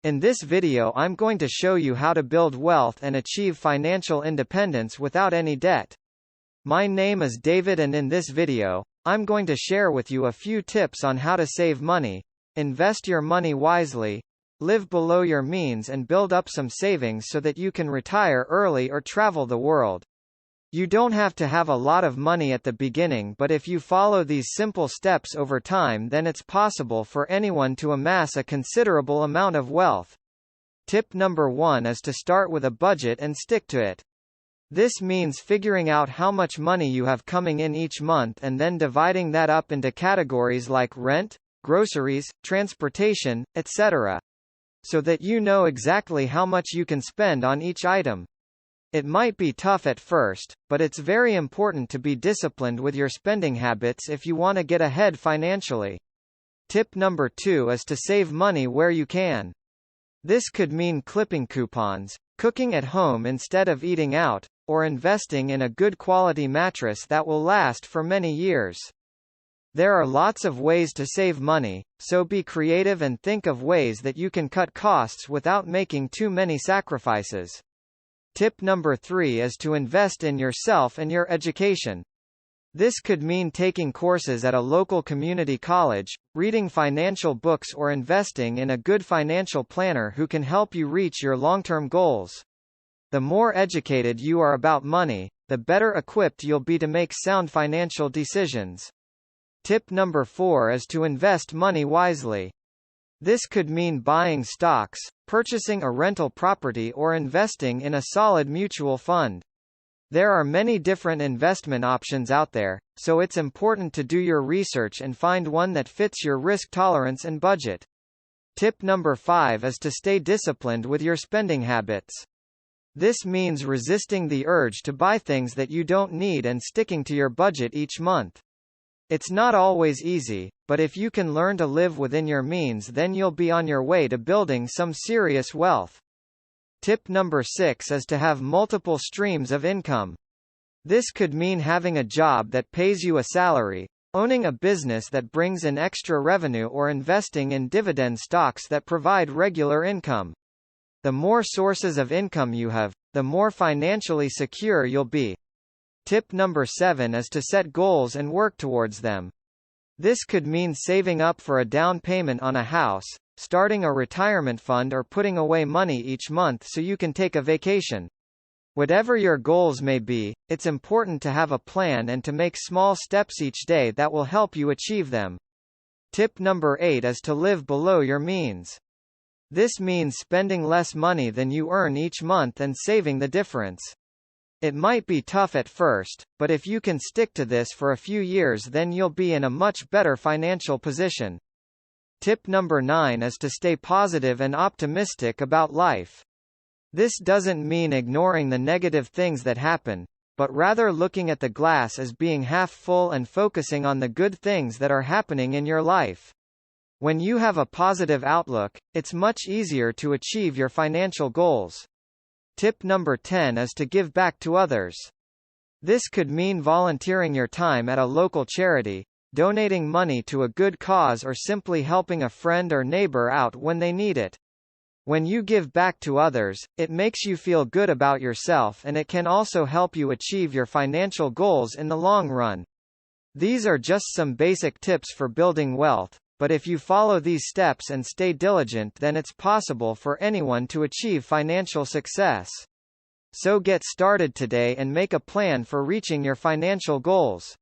In this video I'm going to show you how to build wealth and achieve financial independence without any debt. My name is David and in this video, I'm going to share with you a few tips on how to save money, invest your money wisely, live below your means and build up some savings so that you can retire early or travel the world. You don't have to have a lot of money at the beginning, but if you follow these simple steps over time, then it's possible for anyone to amass a considerable amount of wealth. Tip number 1 is to start with a budget and stick to it. This means figuring out how much money you have coming in each month and then dividing that up into categories like rent, groceries, transportation, etc., so that you know exactly how much you can spend on each item. It might be tough at first, but it's very important to be disciplined with your spending habits if you want to get ahead financially. Tip number 2 is to save money where you can. This could mean clipping coupons, cooking at home instead of eating out, or investing in a good quality mattress that will last for many years. There are lots of ways to save money, so be creative and think of ways that you can cut costs without making too many sacrifices. Tip number 3 is to invest in yourself and your education. This could mean taking courses at a local community college, reading financial books or investing in a good financial planner who can help you reach your long-term goals. The more educated you are about money, the better equipped you'll be to make sound financial decisions. Tip number 4 is to invest money wisely. This could mean buying stocks, purchasing a rental property or investing in a solid mutual fund. There are many different investment options out there, so it's important to do your research and find one that fits your risk tolerance and budget. Tip number 5 is to stay disciplined with your spending habits. This means resisting the urge to buy things that you don't need and sticking to your budget each month. It's not always easy, but if you can learn to live within your means, then you'll be on your way to building some serious wealth. Tip number 6 is to have multiple streams of income. This could mean having a job that pays you a salary, owning a business that brings in extra revenue, or investing in dividend stocks that provide regular income. The more sources of income you have, the more financially secure you'll be. Tip number 7 is to set goals and work towards them. This could mean saving up for a down payment on a house, starting a retirement fund, or putting away money each month so you can take a vacation. Whatever your goals may be, it's important to have a plan and to make small steps each day that will help you achieve them. Tip number 8 is to live below your means. This means spending less money than you earn each month and saving the difference. It might be tough at first, but if you can stick to this for a few years, then you'll be in a much better financial position. Tip number 9 is to stay positive and optimistic about life. This doesn't mean ignoring the negative things that happen, but rather looking at the glass as being half full and focusing on the good things that are happening in your life. When you have a positive outlook, it's much easier to achieve your financial goals. Tip number 10 is to give back to others. This could mean volunteering your time at a local charity, donating money to a good cause, or simply helping a friend or neighbor out when they need it. When you give back to others, it makes you feel good about yourself, and it can also help you achieve your financial goals in the long run. These are just some basic tips for building wealth, but if you follow these steps and stay diligent, then it's possible for anyone to achieve financial success. So get started today and make a plan for reaching your financial goals.